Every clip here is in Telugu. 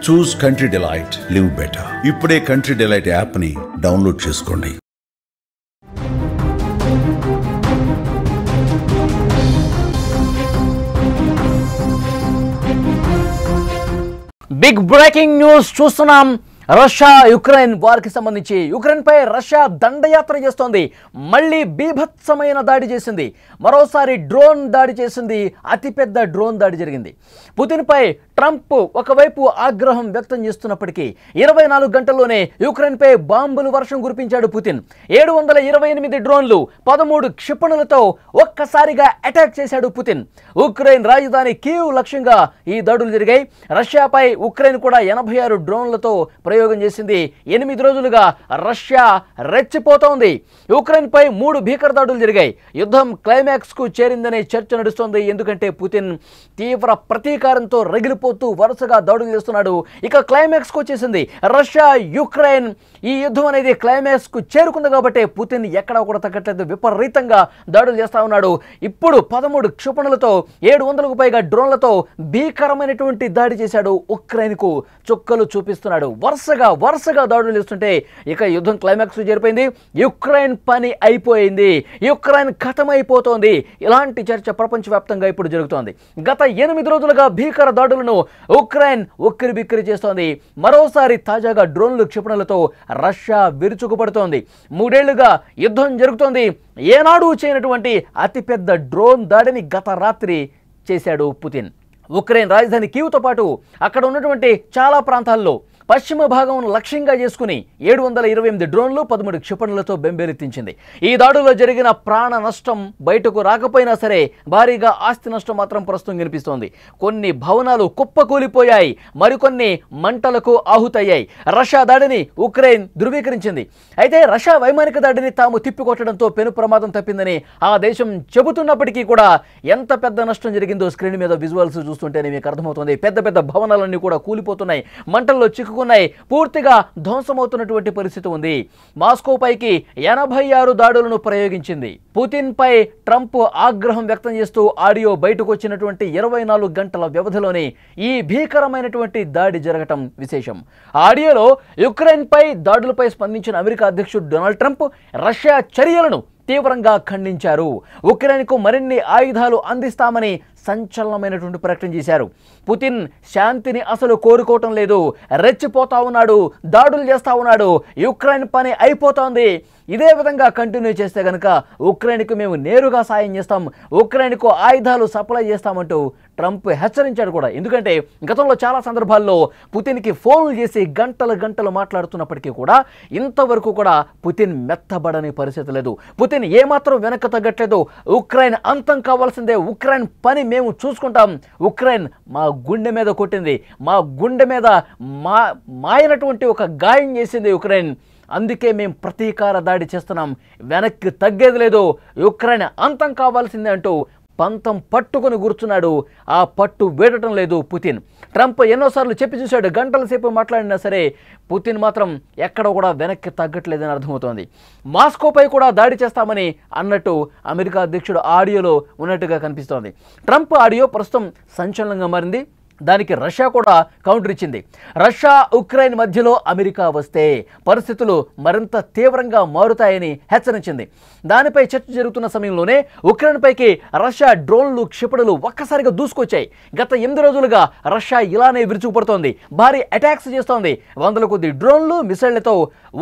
చూస్ కంట్రీ డిలైట్, లివ్ బెటర్. ఇప్పుడే కంట్రీ డిలైట్ యాప్ ని డౌన్లోడ్ చేసుకోండి. బిగ్ బ్రేకింగ్ న్యూస్ చూస్తున్నాం. రష్యా యుక్రెయిన్ వార్కి సంబంధించి యుక్రెయిన్పై రష్యా దండయాత్ర చేస్తోంది. మళ్ళీ బీభత్సమైన దాడి చేసింది. మరోసారి డ్రోన్ దాడి చేసింది. అతిపెద్ద డ్రోన్ దాడి జరిగింది. పుతిన్పై ట్రంప్ ఒకవైపు ఆగ్రహం వ్యక్తం చేస్తున్నప్పటికీ 24 గంటల్లోనే యుక్రెయిన్పై బాంబులు వర్షం కురిపించాడు పుతిన్. 728 డ్రోన్లు 13 క్షిపణులతో ఒక్కసారిగా అటాక్ చేశాడు పుతిన్. ఉక్రెయిన్ రాజధాని కీవ్ లక్ష్యంగా ఈ దాడులు జరిగాయి. రష్యాపై ఉక్రెయిన్ కూడా 86 డ్రోన్లతో ప్రయోగం చేసింది. 8 రోజులుగా రష్యా రెచ్చిపోతోంది. ఉక్రెయిన్పై 3 భీకర దాడులు జరిగాయి. యుద్ధం క్లైమాక్స్కు చేరిందనే చర్చ నడుస్తోంది. ఎందుకంటే పుతిన్ తీవ్ర ప్రతీకారంతో రగిలిపోతూ వరుసగా దాడులు చేస్తున్నాడు. ఇక క్లైమాక్స్కు వచ్చేసింది. రష్యా యుక్రెయిన్ ఈ యుద్ధం అనేది క్లైమాక్స్కు చేరుకుంది కాబట్టి పుతిన్ ఎక్కడా కూడా తగ్గట్లేదు. విపరీతంగా దాడులు చేస్తా ఉన్నాడు. ఇప్పుడు 13 క్షిపణులతో 700కు పైగా డ్రోన్లతో భీకరమైనటువంటి దాడి చేశాడు. ఉక్రెయిన్కు చుక్కలు చూపిస్తున్నాడు. వరుసగా దాడులు చేస్తుంటే ఇక యుద్ధం క్లైమాక్స్ చేరిపోయింది. యుక్రెయిన్ పని అయిపోయింది. యుక్రెయిన్ ఖతమైపోతోంది. ఇలాంటి చర్చ ప్రపంచవ్యాప్తంగా ఇప్పుడు జరుగుతోంది. గత 8 రోజులుగా భీకర దాడులను ఉక్రెయిన్ ఉక్కిరిబిక్కిరి చేస్తోంది. మరోసారి తాజాగా డ్రోన్లు క్షిపణులతో రష్యా విరుచుకుపడుతోంది. 3 ఏళ్లుగా యుద్ధం జరుగుతోంది. ఏనాడు చేయనటువంటి అతిపెద్ద డ్రోన్ దాడిని గత రాత్రి చేశాడు పుతిన్. ఉక్రెయిన్ రాజధాని కీవ్తో పాటు అక్కడ ఉన్నటువంటి చాలా ప్రాంతాల్లో పశ్చిమ భాగం లక్ష్యంగా చేసుకుని 728 డ్రోన్లు 13 క్షిపణులతో బెంబేలెత్తించింది. ఈ దాడులో జరిగిన ప్రాణ నష్టం బయటకు రాకపోయినా సరే భారీగా ఆస్తి నష్టం మాత్రం ప్రస్తుతం కనిపిస్తోంది. కొన్ని భవనాలు కుప్పకూలిపోయాయి. మరికొన్ని మంటలకు ఆహుతయ్యాయి. రష్యా దాడిని ఉక్రెయిన్ ధృవీకరించింది. అయితే రష్యా వైమానిక దాడిని తాము తిప్పికొట్టడంతో పెను ప్రమాదం తప్పిందని ఆ దేశం చెబుతున్నప్పటికీ కూడా ఎంత పెద్ద నష్టం జరిగిందో స్క్రీన్ మీద విజువల్స్ చూస్తుంటేనే మీకు అర్థమవుతుంది. పెద్ద పెద్ద భవనాలన్నీ కూడా కూలిపోతున్నాయి. మంటల్లో పూర్తిగా ధ్వంసమవుతున్నటువంటి పరిస్థితి ఉంది. మాస్కో పైకి 86 దాడులను ప్రయోగించింది. పుతిన్ పై ట్రంప్ ఆగ్రహం వ్యక్తం చేస్తూ ఆడియో బయటకు వచ్చినటువంటి 24 గంటల వ్యవధిలోనే ఈ భీకరమైనటువంటి దాడి జరగటం విశేషం. ఆడియోలో యుక్రెయిన్ పై దాడులపై స్పందించిన అమెరికా అధ్యక్షుడు డొనాల్డ్ ట్రంప్ రష్యా చర్యలను తీవ్రంగా ఖండించారు. ఉక్రెయిన్కు మరిన్ని ఆయుధాలు అందిస్తామని సంచలనమైనటువంటి ప్రకటన చేశారు. పుతిన్ శాంతిని అసలు కోరుకోవటం లేదు. రెచ్చిపోతా ఉన్నాడు. దాడులు చేస్తా ఉన్నాడు. యుక్రెయిన్ పని అయిపోతోంది. ఇదే విధంగా కంటిన్యూ చేస్తే కనుక ఉక్రెయిన్కు మేము నేరుగా సాయం చేస్తాం, ఉక్రెయిన్కు ఆయుధాలు సప్లై చేస్తామంటూ ట్రంప్ హెచ్చరించాడు కూడా. ఎందుకంటే గతంలో చాలా సందర్భాల్లో పుతిన్కి ఫోన్లు చేసి గంటలు మాట్లాడుతున్నప్పటికీ కూడా ఇంతవరకు కూడా పుతిన్ మెత్తబడని పరిస్థితి లేదు. పుతిన్ ఏమాత్రం వెనక్కి తగ్గట్లేదు. ఉక్రెయిన్ అంతం కావాల్సిందే. ఉక్రెయిన్ పని మేము చూసుకుంటాం. ఉక్రెయిన్ మా గుండె మీద కొట్టింది. మా గుండె మీద మాయనటువంటి ఒక గాయం చేసింది ఉక్రెయిన్. అందుకే మేము ప్రతీకార దాడి చేస్తున్నాం. వెనక్కి తగ్గేది లేదు. యుక్రెయిన్ అంతం కావాల్సిందే అంటూ పంతం పట్టుకొని కూర్చున్నాడు. ఆ పట్టు వేడటం లేదు పుతిన్. ట్రంప్ ఎన్నోసార్లు చెప్పి చూశాడు. గంటల సేపు మాట్లాడినా సరే పుతిన్ మాత్రం ఎక్కడ కూడా వెనక్కి తగ్గట్లేదని అర్థమవుతోంది. మాస్కోపై కూడా దాడి చేస్తామని అన్నట్టు అమెరికా అధ్యక్షుడు ఆడియోలో ఉన్నట్టుగా కనిపిస్తోంది. ట్రంప్ ఆడియో ప్రస్తుతం సంచలనంగా మారింది. దానికి రష్యా కూడా కౌంటర్ ఇచ్చింది. రష్యా ఉక్రెయిన్ మధ్యలో అమెరికా వస్తే పరిస్థితులు మరింత తీవ్రంగా మారుతాయని హెచ్చరించింది. దానిపై చర్చ జరుగుతున్న సమయంలోనే ఉక్రెయిన్ పైకి రష్యా డ్రోన్లు క్షిపణులు ఒక్కసారిగా దూసుకొచ్చాయి. గత 8 రోజులుగా రష్యా ఇలానే విరుచుకుపడుతోంది. భారీ అటాక్స్ చేస్తోంది. 100 కొద్ది డ్రోన్లు మిసైళ్లతో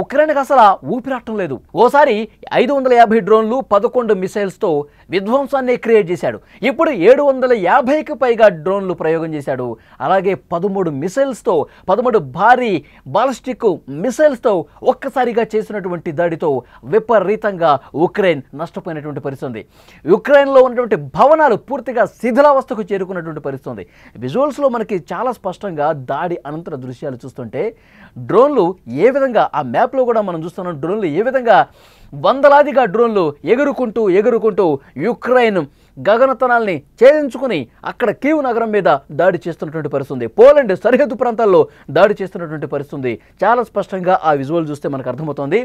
ఉక్రెయిన్కి అసలు ఊపిరాటం లేదు. ఓసారి 550 డ్రోన్లు 11 మిసైల్స్తో విధ్వంసాన్ని క్రియేట్ చేశాడు. ఇప్పుడు 750కి పైగా డ్రోన్లు ప్రయోగం చేశాడు. అలాగే 13 మిసైల్స్తో 13 భారీ బాలిస్టిక్ మిసైల్స్తో ఒక్కసారిగా చేసినటువంటి దాడితో విపరీతంగా ఉక్రెయిన్ నష్టపోయినటువంటి పరిస్థితి. ఉక్రెయిన్లో ఉన్నటువంటి భవనాలు పూర్తిగా శిథిలావస్థకు చేరుకున్నటువంటి పరిస్థితి. విజువల్స్లో మనకి చాలా స్పష్టంగా దాడి అనంతర దృశ్యాలు చూస్తుంటే డ్రోన్లు ఏ విధంగా ఆ మ్యాప్లో కూడా మనం చూస్తున్నాం. డ్రోన్లు ఏ విధంగా వందలాదిగా డ్రోన్లు ఎగురుకుంటూ యుక్రెయిన్ గగనతనాల్ని ఛేదించుకుని అక్కడ కీవ్ నగరం మీద దాడి చేస్తున్నటువంటి పరిస్థితి, పోలాండ్ సరిహద్దు ప్రాంతాల్లో దాడి చేస్తున్నటువంటి పరిస్థితి. చాలా స్పష్టంగా ఆ విజువల్ చూస్తే మనకు అర్థమవుతోంది.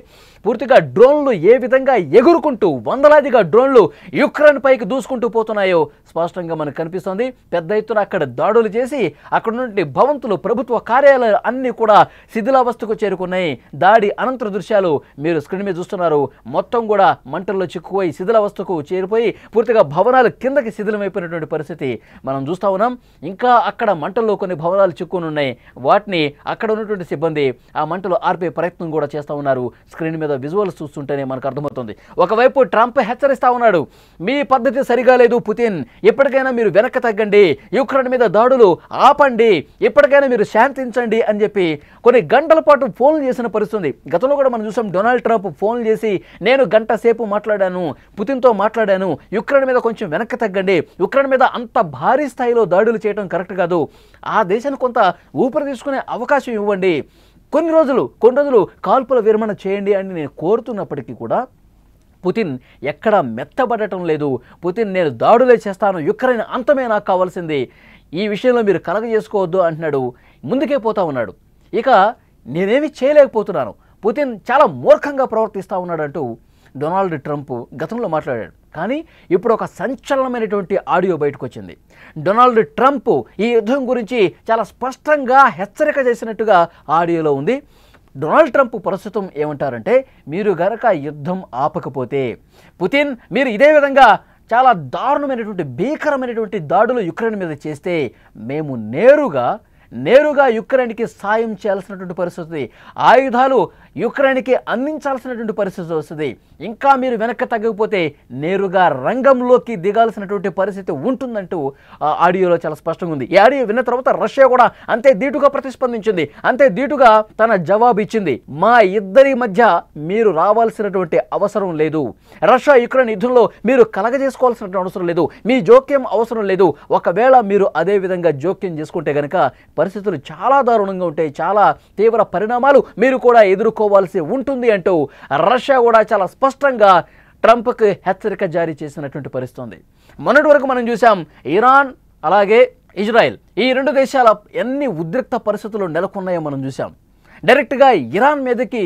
పూర్తిగా డ్రోన్లు ఏ విధంగా ఎగురుకుంటూ వందలాదిగా డ్రోన్లు యుక్రెయిన్ పైకి దూసుకుంటూ పోతున్నాయో స్పష్టంగా మనకు కనిపిస్తోంది. పెద్ద ఎత్తున అక్కడ దాడులు చేసి అక్కడ నుండి భవంతులు, ప్రభుత్వ కార్యాలయాలు అన్నీ కూడా శిథిలావస్థకు చేరుకున్నాయి. దాడి అనంతర దృశ్యాలు మీరు స్క్రీన్ మీద చూస్తున్నారు. మొత్తం కూడా మంటల్లో చిక్కుపోయి శిథిలావస్థకు చేరిపోయి పూర్తిగా భవనాలు కిందకి శిథిలమైపోయినటువంటి పరిస్థితి మనం చూస్తా ఉన్నాం. ఇంకా అక్కడ మంటల్లో కొన్ని భవనాలు చిక్కుని ఉన్నాయి. వాటిని అక్కడ ఉన్నటువంటి సిబ్బంది ఆ మంటలు ఆర్పే ప్రయత్నం కూడా చేస్తూ ఉన్నారు. స్క్రీన్ మీద విజువల్స్ చూస్తుంటేనే మనకు అర్థమవుతుంది. ఒకవైపు ట్రంప్ హెచ్చరిస్తా ఉన్నాడు, మీ పద్ధతి సరిగా లేదు పుతిన్, ఇప్పటికైనా మీరు వెనక్కి తగ్గండి, యుక్రెయిన్ మీద దాడులు ఆపండి, ఇప్పటికైనా మీరు శాంతించండి అని చెప్పి కొన్ని గంటల పాటు ఫోన్లు చేసిన పరిస్థితి. గతంలో కూడా మనం చూసాం, డొనాల్డ్ ట్రంప్ ఫోన్ చేసి నేను గంట సేపు మాట్లాడాను, పుతిన్తో మాట్లాడాను, యుక్రెయిన్ మీద కొంచెం వెనక్కి తగ్గండి, యుక్రెయిన్ మీద అంత భారీ స్థాయిలో దాడులు చేయడం కరెక్ట్ కాదు, ఆ దేశానికి కొంత ఊపిరి తీసుకునే అవకాశం ఇవ్వండి, కొన్ని రోజులు కాల్పుల విరమణ చేయండి అని నేను కోరుతున్నప్పటికీ కూడా పుతిన్ ఎక్కడా మెత్తబడటం లేదు. పుతిన్ నేను దాడులే చేస్తాను, యుక్రెయిన్ అంతమే నాకు కావాల్సింది, ఈ విషయంలో మీరు కలగజేసుకోవద్దు అంటున్నాడు. ముందుకే పోతా ఉన్నాడు. ఇక నేనేమి చేయలేకపోతున్నాను, పుతిన్ చాలా మూర్ఖంగా ప్రవర్తిస్తూ ఉన్నాడంటూ డొనాల్డ్ ట్రంప్ గతంలో మాట్లాడాడు. కానీ ఇప్పుడు ఒక సంచలనమైనటువంటి ఆడియో బయటకు వచ్చింది. డొనాల్డ్ ట్రంప్ ఈ యుద్ధం గురించి చాలా స్పష్టంగా హెచ్చరిక చేసినట్టుగా ఆడియోలో ఉంది. డొనాల్డ్ ట్రంప్ ప్రస్తుతం ఏమంటారంటే, మీరు గనక యుద్ధం ఆపకపోతే పుతిన్ మీరు ఇదే విధంగా చాలా దారుణమైనటువంటి భీకరమైనటువంటి దాడులు యుక్రెయిన్ మీద చేస్తే మేము నేరుగా యుక్రెయిన్కి సాయం చేయాల్సినటువంటి పరిస్థితి, ఆయుధాలు యుక్రెయిన్కి అందించాల్సినటువంటి పరిస్థితి వస్తుంది, ఇంకా మీరు వెనక్కి తగ్గకపోతే నేరుగా రంగంలోకి దిగాల్సినటువంటి పరిస్థితి ఉంటుందంటూ ఆడియోలో చాలా స్పష్టంగా ఉంది. ఈ ఆడియో విన్న తర్వాత రష్యా కూడా అంతే ధీటుగా ప్రతిస్పందించింది, అంతే ధీటుగా తన జవాబు ఇచ్చింది. మా ఇద్దరి మధ్య మీరు రావాల్సినటువంటి అవసరం లేదు, రష్యా యుక్రెయిన్ యుద్ధంలో మీరు కలగజేసుకోవాల్సినటువంటి అవసరం లేదు, మీ జోక్యం అవసరం లేదు, ఒకవేళ మీరు అదే విధంగా జోక్యం చేసుకుంటే కనుక పరిస్థితులు చాలా దారుణంగా ఉంటాయి, చాలా తీవ్ర పరిణామాలు మీరు కూడా ఎదుర్కోవాల్సి ఉంటుంది అంటూ రష్యా కూడా చాలా స్పష్టంగా ట్రంప్కి హెచ్చరిక జారీ చేసినటువంటి పరిస్థితి ఉంది. మొన్నటి వరకు మనం చూసాం, ఇరాన్ అలాగే ఇజ్రాయెల్ ఈ రెండు దేశాల ఎన్ని ఉద్రిక్త పరిస్థితులు నెలకొన్నాయో మనం చూసాం. డైరెక్ట్గా ఇరాన్ మీదకి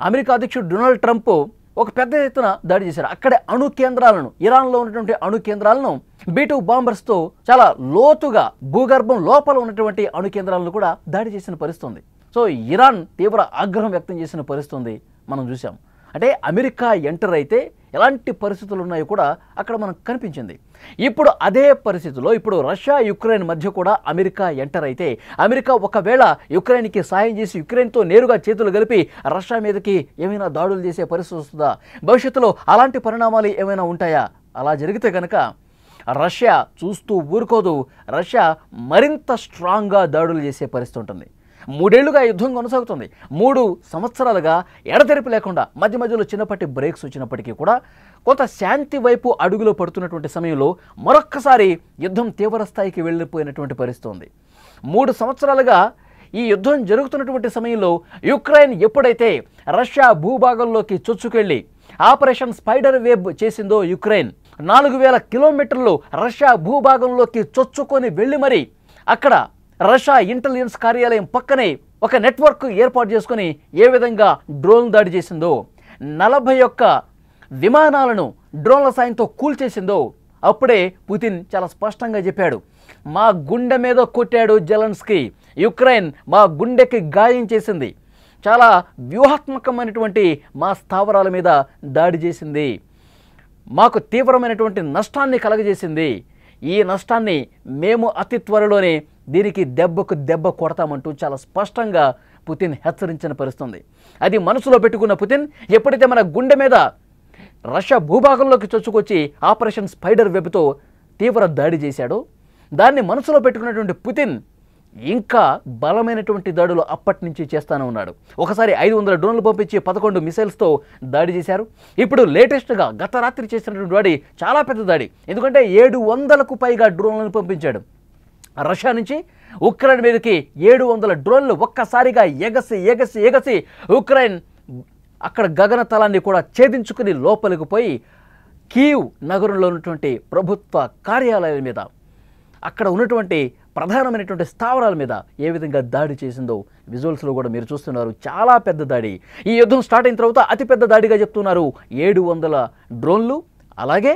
అమెరికా అధ్యక్షుడు డొనాల్డ్ ట్రంప్ ఒక పెద్ద ఎత్తున దాడి చేశారు. అక్కడే అణు కేంద్రాలను, ఇరాన్లో ఉన్నటువంటి అణు కేంద్రాలను B-2 బాంబర్స్తో చాలా లోతుగా భూగర్భం లోపల ఉన్నటువంటి అణు కేంద్రాలను కూడా దాడి చేసిన పరిస్థితి. సో ఇరాన్ తీవ్ర ఆగ్రహం వ్యక్తం చేసిన పరిస్థితి మనం చూసాం. అంటే అమెరికా ఎంటర్ అయితే ఎలాంటి పరిస్థితులు ఉన్నాయో కూడా అక్కడ మనకు కనిపించింది. ఇప్పుడు అదే పరిస్థితుల్లో ఇప్పుడు రష్యా యుక్రెయిన్ మధ్య కూడా అమెరికా ఎంటర్ అయితే, అమెరికా ఒకవేళ యుక్రెయిన్కి సాయం చేసి యుక్రెయిన్తో నేరుగా చేతులు కలిపి రష్యా మీదకి ఏమైనా దాడులు చేసే పరిస్థితి వస్తుందా, భవిష్యత్తులో అలాంటి పరిణామాలు ఏమైనా ఉంటాయా? అలా జరిగితే కనుక రష్యా చూస్తూ ఊరుకోదు, రష్యా మరింత స్ట్రాంగ్గా దాడులు చేసే పరిస్థితి ఉంటుంది. 3 ఏళ్లుగా యుద్ధం కొనసాగుతుంది. 3 సంవత్సరాలుగా ఎడతెరిపి లేకుండా మధ్య మధ్యలో చిన్నపాటి బ్రేక్స్ వచ్చినప్పటికీ కూడా కొంత శాంతి వైపు అడుగులు పడుతున్నటువంటి సమయంలో మరొక్కసారి యుద్ధం తీవ్ర స్థాయికి వెళ్ళిపోయినటువంటి పరిస్థితి ఉంది. 3 సంవత్సరాలుగా ఈ యుద్ధం జరుగుతున్నటువంటి సమయంలో యుక్రెయిన్ ఎప్పుడైతే రష్యా భూభాగంలోకి చొచ్చుకెళ్ళి ఆపరేషన్ స్పైడర్ వెబ్ చేసిందో, యుక్రెయిన్ 4000 కిలోమీటర్లు రష్యా భూభాగంలోకి చొచ్చుకొని వెళ్ళి మరి అక్కడ రష్యా ఇంటెలిజెన్స్ కార్యాలయం పక్కనే ఒక నెట్వర్క్ ఏర్పాటు చేసుకొని ఏ విధంగా డ్రోన్ దాడి చేసిందో, 41 విమానాలను డ్రోన్ల సాయంతో కూల్చేసిందో, అప్పుడే పుతిన్ చాలా స్పష్టంగా చెప్పాడు, మా గుండె మీద కొట్టాడు జెలెన్స్కీ, యుక్రెయిన్ మా గుండెకి గాయం చేసింది, చాలా వ్యూహాత్మకమైనటువంటి మా స్థావరాల మీద దాడి చేసింది, మాకు తీవ్రమైనటువంటి నష్టాన్ని కలగజేసింది, ఈ నష్టాన్ని మేము అతి త్వరలోనే దీనికి దెబ్బకు దెబ్బ కొడతామంటూ చాలా స్పష్టంగా పుతిన్ హెచ్చరించిన పరిస్థితుంది. అది మనసులో పెట్టుకున్న పుతిన్ ఎప్పుడైతే మన గుండె మీద రష్యా భూభాగంలోకి చొచ్చుకొచ్చి ఆపరేషన్ స్పైడర్ వెబ్తో తీవ్ర దాడి చేశాడో, దాన్ని మనసులో పెట్టుకున్నటువంటి పుతిన్ ఇంకా బలమైనటువంటి దాడులు అప్పటి నుంచి చేస్తూనే ఉన్నాడు. ఒకసారి 500 డ్రోన్లు పంపించి 11 మిసైల్స్తో దాడి చేశారు. ఇప్పుడు లేటెస్ట్గా గత రాత్రి చేసినటువంటి దాడి చాలా పెద్ద దాడి, ఎందుకంటే 700కు పైగా డ్రోన్లను పంపించాడు. రష్యా నుంచి ఉక్రెయిన్ మీదకి 700 డ్రోన్లు ఒక్కసారిగా ఎగసి ఉక్రెయిన్ అక్కడ గగనతలాన్ని కూడా ఛేదించుకుని లోపలికి పోయి కీవ్ నగరంలో ఉన్నటువంటి ప్రభుత్వ కార్యాలయాల మీద, అక్కడ ఉన్నటువంటి ప్రధానమైనటువంటి స్థావరాల మీద ఏ విధంగా దాడి చేసిందో విజువల్స్లో కూడా మీరు చూస్తున్నారు. చాలా పెద్ద దాడి. ఈ యుద్ధం స్టార్ట్ అయిన తర్వాత అతిపెద్ద దాడిగా చెప్తున్నారు. 700 డ్రోన్లు, అలాగే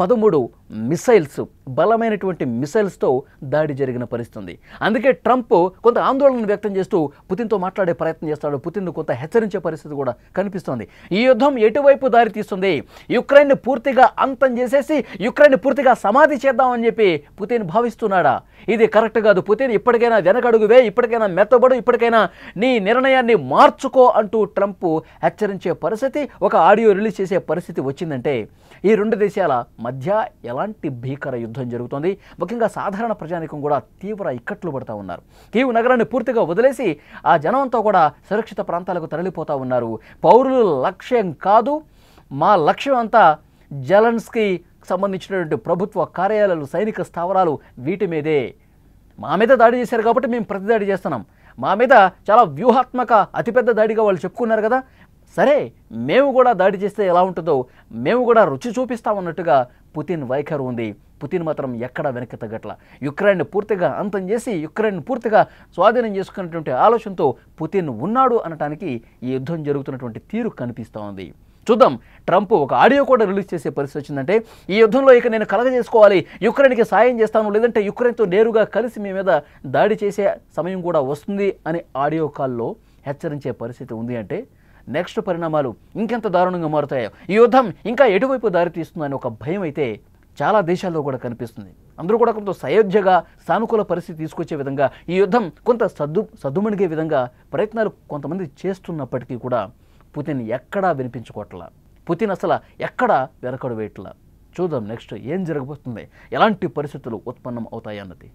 13 మిసైల్స్, బలమైనటువంటి మిసైల్స్తో దాడి జరిగిన పరిస్థితి ఉంది. అందుకే ట్రంప్ కొంత ఆందోళన వ్యక్తం చేస్తూ పుతిన్తో మాట్లాడే ప్రయత్నం చేస్తాడు. పుతిన్ను కొంత హెచ్చరించే పరిస్థితి కూడా కనిపిస్తోంది. ఈ యుద్ధం ఎటువైపు దారి తీస్తుంది? యుక్రెయిన్ని పూర్తిగా అంతం చేసేసి యుక్రెయిన్ని పూర్తిగా సమాధి చేద్దామని చెప్పి పుతిన్ భావిస్తున్నాడా? ఇది కరెక్ట్ కాదు. పుతిన్ ఇప్పటికైనా వెనకడుగువే, ఇప్పటికైనా మెత్తబడు, ఇప్పటికైనా నీ నిర్ణయాన్ని మార్చుకో అంటూ ట్రంప్ హెచ్చరించే పరిస్థితి, ఒక ఆడియో రిలీజ్ చేసే పరిస్థితి వచ్చిందంటే ఈ రెండు దేశాల మధ్య ఎలాంటి భీకర యుద్ధం జరుగుతోంది. ముఖ్యంగా సాధారణ ప్రజానికం కూడా తీవ్ర ఇక్కట్లు పడుతూ ఉన్నారు. కీవ్ నగరాన్ని పూర్తిగా వదిలేసి ఆ జనంతో కూడా సురక్షిత ప్రాంతాలకు తరలిపోతూ ఉన్నారు. పౌరుల లక్ష్యం కాదు, మా లక్ష్యం అంతా జెలెన్స్కీ సంబంధించినటువంటి ప్రభుత్వ కార్యాలయాలు, సైనిక స్థావరాలు, వీటి మీదే. మా మీద దాడి చేశారు కాబట్టి మేము ప్రతిదాడి చేస్తున్నాం. మా మీద చాలా వ్యూహాత్మక అతిపెద్ద దాడిగా వాళ్ళు చెప్పుకున్నారు కదా, సరే మేము కూడా దాడి చేస్తే ఎలా ఉంటుందో మేము కూడా రుచి చూపిస్తామన్నట్టుగా పుతిన్ వైఖరి ఉంది. పుతిన్ మాత్రం ఎక్కడా వెనక్కి తగ్గట్ల. యుక్రెయిన్ని పూర్తిగా అంతం చేసి యుక్రెయిన్ పూర్తిగా స్వాధీనం చేసుకున్నటువంటి ఆలోచనతో పుతిన్ ఉన్నాడు అనటానికి ఈ యుద్ధం జరుగుతున్నటువంటి తీరు కనిపిస్తూ ఉంది. చూద్దాం. ట్రంప్ ఒక ఆడియో కూడా రిలీజ్ చేసే పరిస్థితి వచ్చిందంటే ఈ యుద్ధంలో ఇక నేను కలగజేసుకోవాలి, యుక్రెయిన్కి సాయం చేస్తాను, లేదంటే యుక్రెయిన్తో నేరుగా కలిసి మీ మీద దాడి చేసే సమయం కూడా వస్తుంది అని ఆడియో కాల్లో హెచ్చరించే పరిస్థితి ఉంది. అంటే నెక్స్ట్ పరిణామాలు ఇంకెంత దారుణంగా మారుతాయో, ఈ యుద్ధం ఇంకా ఎటువైపు దారితీస్తుందని ఒక భయం అయితే చాలా దేశాల్లో కూడా కనిపిస్తుంది. అందరూ కూడా కొంత సయోధ్యగా సానుకూల పరిస్థితి తీసుకొచ్చే విధంగా, ఈ యుద్ధం కొంత సద్దుమణిగే విధంగా ప్రయత్నాలు కొంతమంది చేస్తున్నప్పటికీ కూడా పుతిన్ ఎక్కడా వినిపించుకోవట్లా. పుతిన్ అసలు ఎక్కడా వెనకడు వేయట్లా. చూద్దాం నెక్స్ట్ ఏం జరగబోతుంది, ఎలాంటి పరిస్థితులు ఉత్పన్నం అవుతాయి అన్నది.